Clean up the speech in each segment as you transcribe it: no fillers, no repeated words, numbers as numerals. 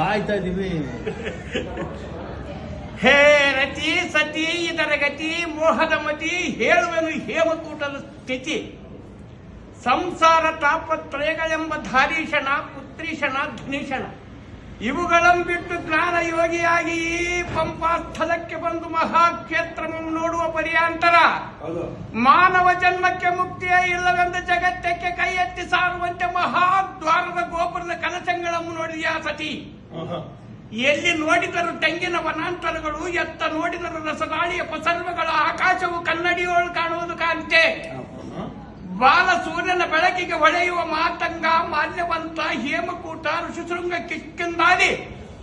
ಕಾಯ್ತಾ ಇದೀವಿ. ಹೇ ರತಿ ಸತಿ ಇದರ ಗತಿ ಮೋಹದ ಮತಿ ಹೇಳುವೆನು ಹೇಮಕೂಟದ ಸ್ಥಿತಿ. ಸಂಸಾರ ತಾಪತ್ರಯಗಳೆಂಬ ಧಾರೀಶನ ಪುತ್ರೀಶನ ಧನೀಶನ ಇವುಗಳಂ ಬಿಟ್ಟು ಜ್ಞಾನ ಯೋಗಿಯಾಗಿ ಪಂಪಾ ಸ್ಥಳಕ್ಕೆ ಬಂದು ಮಹಾಕ್ಷೇತ್ರವನ್ನು ನೋಡುವ ಪರ್ಯಾಂತರ ಮಾನವ ಜನ್ಮಕ್ಕೆ ಮುಕ್ತಿಯೇ ಇಲ್ಲವೆಂದು ಜಗತ್ತಕ್ಕೆ ಕೈ ಎತ್ತಿ ಸಾರುವಂತೆ ಮಹಾದ್ವಾರದ ಗೋಪುರದ ಕಲಶಗಳನ್ನು ನೋಡಿದೆಯಾ ಸತಿ? ಎಲ್ಲಿ ನೋಡಿದರು ತೆಂಗಿನ ವನಾಂತರಗಳು, ಎತ್ತ ನೋಡಿದರು ರಸಗಾಳಿಯ ಪಸರ್ವಗಳು, ಆಕಾಶವು ಕನ್ನಡಿಯೋಳು ಕಾಣುವುದು ಕಾಂತೆ. ಬಾಲ ಸೂರ್ಯನ ಬೆಳಕಿಗೆ ಹೊಳೆಯುವ ಮಾತಂಗ, ಮಾಲ್ಯವಂತ, ಹೇಮಕೂಟ, ಋಷಿಶೃಂಗ, ಕಿಷ್ಕಿಂದಾದಿ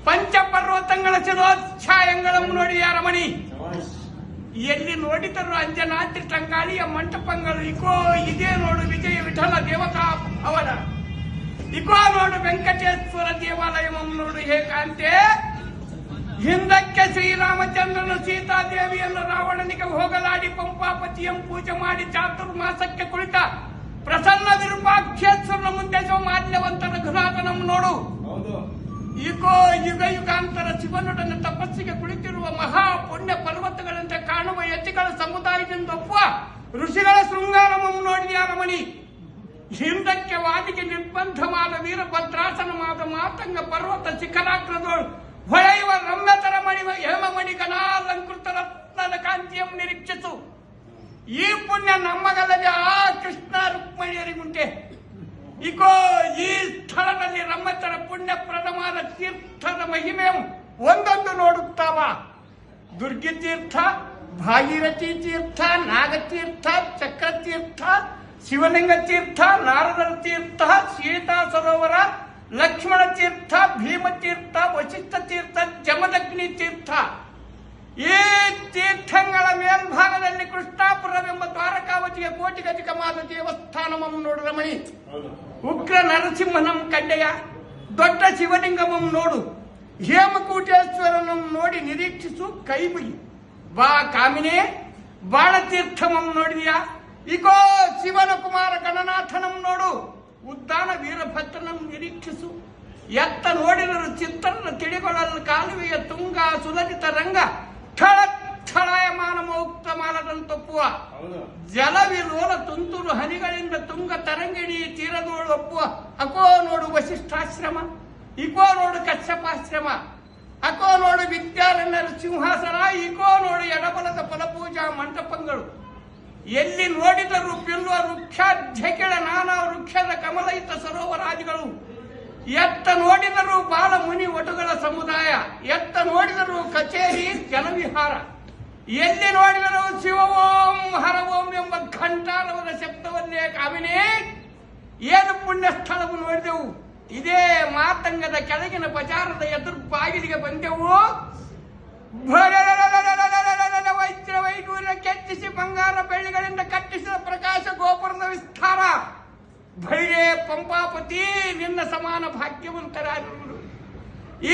ಪಂಚಪರ್ವತಗಳ ಶಿರೋಚ್ಛಾಯಗಳನ್ನು ನೋಡಿದ ರಮಣಿ. ಎಲ್ಲಿ ನೋಡಿದರು ಅಂಜನಾದ್ರಿ ತಂಗಾಳಿಯ ಮಂಟಪಗಳು, ಇಕೋ ಇದೇ ನೋಡು ವಿಜಯ ವಿಠಲ ದೇವತಾ ಭವನ, ಇಕೋ ನೋಡು ವೆಂಕಟೇಶ್ವರ ದೇವಾಲಯವನ್ನು ನೋಡು ಹೇಗಂತೆ. ಹಿಂದಕ್ಕೆ ಶ್ರೀರಾಮಚಂದ್ರನು ಸೀತಾದೇವಿಯನ್ನು ರಾವಣನಿಗೆ ಹೋಗಲಾಡಿ ಪಂಪಾಪತಿಯನ್ನು ಪೂಜೆ ಮಾಡಿ ಚಾತುರ್ಮಾಸಕ್ಕೆ ಕುಳಿತ ಪ್ರಸನ್ನ ವಿರೂಪಾಕ್ಷೇಶ್ವರನ ಮುಂದೆ ಮಾಲ್ಯವಂತ ರಘುನಾಥನನ್ನು ನೋಡು. ಈಗೋ ಯುಗ ಯುಗಾಂತರ ಶಿವನೊಡನೆ ತಪಸ್ಸಿಗೆ ಕುಳಿತಿರುವ ಮಹಾ ಪುಣ್ಯ ಪರ್ವತಗಳಂತೆ ಕಾಣುವ ಯತಿಗಳ ಸಮುದಾಯದಿಂದ ಒಪ್ಪುವ ಋಷಿಗಳ ಶೃಂಗಾರವನ್ನು ನೋಡಿದ ರಮಣಿ. ಹಿಂದಕ್ಕೆ ವಾದಿಗೆ ನಿರ್ಬಂಧವಾದ ವೀರಭದ್ರಾಸನವಾದ ಮಾತಂಗ ಪರ್ವತ ಶಿಖರಾಗ್ರದೋಳು ಹೊಳೆಯುವ ರಮ್ಯತರ ಮಣಿವ ಹೇಮಮಣಿ ಗಣಾಲಂಕೃತ ರತ್ನದ ಕಾಂತಿಯನ್ನು ನಿರೀಕ್ಷಿಸು. ಈ ಪುಣ್ಯ ನಮ್ಮಗಲ್ಲದೆ ಆ ಕೃಷ್ಣ ರುಕ್ಮಣಿಯರಿಗುಂಟೆ. ಇಕೋ ಈ ಸ್ಥಳದಲ್ಲಿ ರಮ್ಯತರ ಪುಣ್ಯಪ್ರದವಾದ ತೀರ್ಥದ ಮಹಿಮೆಯು ಒಂದೊಂದು ನೋಡುತ್ತಾವ. ದುರ್ಗಿ ತೀರ್ಥ, ಭಾಗೀರಥಿ ತೀರ್ಥ, ನಾಗತೀರ್ಥ, ಚಕ್ರತೀರ್ಥ, ಶಿವಲಿಂಗ ತೀರ್ಥ, ನಾರದರ ತೀರ್ಥ, ಸೀತಾ ಸರೋವರ, ಲಕ್ಷ್ಮಣ ತೀರ್ಥ, ಭೀಮತೀರ್ಥ, ವಶಿಷ್ಠ ತೀರ್ಥ, ಜಮದಗ್ನಿ ತೀರ್ಥ. ಈ ತೀರ್ಥಗಳ ಮೇಲ್ಭಾಗದಲ್ಲಿ ಕೃಷ್ಣಾಪುರವೆಂಬ ದ್ವಾರಕಾವತಿಯ ಕೋಟಿಗತಿಕವಾದ ದೇವಸ್ಥಾನವನ್ನು ನೋಡು ರಮಣಿ. ಉಗ್ರ ನರಸಿಂಹನಂ ಕಂಡೆಯ ದೊಡ್ಡ ಶಿವಲಿಂಗಮಂ ನೋಡು. ಹೇಮಕೂಟೇಶ್ವರನನ್ನು ನೋಡಿ ನಿರೀಕ್ಷಿಸು ಕೈ ಮುಗಿ. ಬಾ ಕಾಮಿನೇ ಬಾಣತೀರ್ಥಮಂ ನೋಡಿದೆಯಾ? ಇಗೋ ಶಿವನ ಕುಮಾರ ಗಣನಾಥನಂ ನೋಡು. ಉದ್ದಾನ ವೀರಭದ್ರನನ್ನು ನಿರೀಕ್ಷಿಸು. ಎತ್ತ ನೋಡಿದರು ಚಿತ್ರನ ತಿಳಿಗೊಳ್ಳಲು ಕಾಲುವೆಯ ತುಂಗ ಸುಲಲಿತ ರಂಗ ಠಳ ಠಳಯಮಾನ ಮೌಕ್ತ ಮಾಲದಂತೊಪ್ಪುವ ಜಲವಿಲೋಲ ತುಂತುರು ಹನಿಗಳಿಂದ ತುಂಗ ತರಂಗಿಣಿ ತೀರದೋಳು ಒಪ್ಪುವ. ಅಕೋ ನೋಡು ವಶಿಷ್ಠಾಶ್ರಮ, ಇಕೋ ನೋಡು ಕಶ್ಯಪಾಶ್ರಮ, ಅಕೋ ನೋಡು ವಿದ್ಯಾರಣ್ಯರ ಸಿಂಹಾಸನ, ಇಕೋ ನೋಡು ಎಡಬಲದ ಫಲಪೂಜಾ ಮಂಟಪಗಳು. ಎಲ್ಲಿ ನೋಡಿದರೂ ಬಿಲ್ಲುವ ವೃಕ್ಷಾಧ್ಯಕೆಳ ನಾನಾ ವೃಕ್ಷದ ಕಮಲಯುತ ಸರೋವರಾದಿಗಳು. ಎತ್ತ ನೋಡಿದರೂ ಬಾಲ ಮುನಿ ಒಟುಗಳ ಸಮುದಾಯ, ಎತ್ತ ನೋಡಿದರೂ ಕಚೇರಿ ಜನವಿಹಾರ, ಎಲ್ಲಿ ನೋಡಿದರೂ ಶಿವ ಓಂ ಹರ ಓಂ ಎಂಬ ಘಂಟಾರವದ ಶಬ್ದವನ್ನೇ ಕಾಮಿನೇ. ಏನು ಪುಣ್ಯ ಸ್ಥಳವು ನೋಡಿದೆವು. ಇದೇ ಮಾತಂಗದ ಕೆಳಗಿನ ಬಜಾರದ ಎದುರು ಬಾಗಿಲಿಗೆ ಬಂದೆವು. ವೈದ್ಯ ವೈಡೂರ್ಯ ಕೆತ್ತಿಸಿ ಬಂಗಾರ ಬೆಳ್ಳಿಗಳಿಂದ ಕಟ್ಟಿಸಿದ ಪ್ರಕಾಶ ಗೋಪುರದ ವಿಸ್ತಾರ. ಭೈರೇ ಪಂಪಾಪತಿ ನಿನ್ನ ಸಮಾನ ಭಾಗ್ಯವಂತರಾಗಿರುವರು.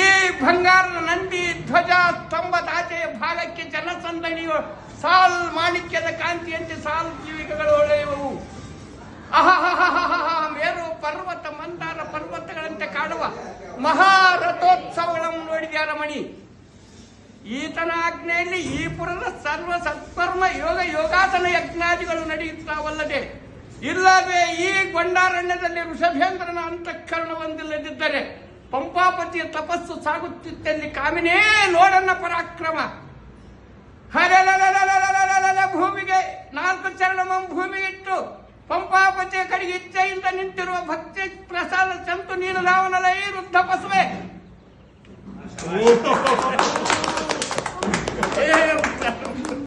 ಈ ಬಂಗಾರದ ನಂದಿ ಧ್ವಜ ಸ್ತಂಭದಾಚೆಯ ಭಾಗಕ್ಕೆ ಜನಸಂದಣಿಯು ಸಾಲ್ ಮಾಣಿಕ್ಯದ ಕಾಂತಿಯಂತೆ ಸಾಲು ಜೀವಿಗಳು ಹೊಳೆಯುವವು. ಮೇರು ಪರ್ವತ ಮಂದಾರ ಪರ್ವತಗಳಂತೆ ಕಾಣುವ ಮಹಾರಥೋತ್ಸವಗಳನ್ನು ನೋಡಿದ ರಮಣಿ. ಈತನ ಆಜ್ಞೆಯಲ್ಲಿ ಈ ಪುರದ ಸರ್ವ ಸತ್ಕರ್ಮ ಯೋಗ ಯೋಗಾಸನ ಯಜ್ಞಾದಿಗಳು ನಡೆಯುತ್ತಾವಲ್ಲದೆ ಇಲ್ಲವೇ ಈ ಗೊಂಡಾರಣ್ಯದಲ್ಲಿ ಋಷಭೇಂದ್ರನ ಅಂತಃಕರಣ ಹೊಂದಿಲ್ಲದಿದ್ದರೆ ಪಂಪಾಪತಿಯ ತಪಸ್ಸು ಸಾಗುತ್ತಿದ್ದಲ್ಲಿ ಕಾಮಿನೇ ನೋಡನ್ನ ಪರಾಕ್ರಮ. ಭೂಮಿಗೆ 4 ಚರಣಮ ಭೂಮಿಗಿಟ್ಟು ಪಂಪಾಪತಿಯ ಕಡೆಗೆ ಇಚ್ಛೆಯಿಂದ ನಿಂತಿರುವ ಭಕ್ತಿ ಪ್ರಸಾದ ಚಂತು ನೀನು ನಾವನಲ್ಲ ಈ ವೃದ್ಧ ಪಸುವೆ.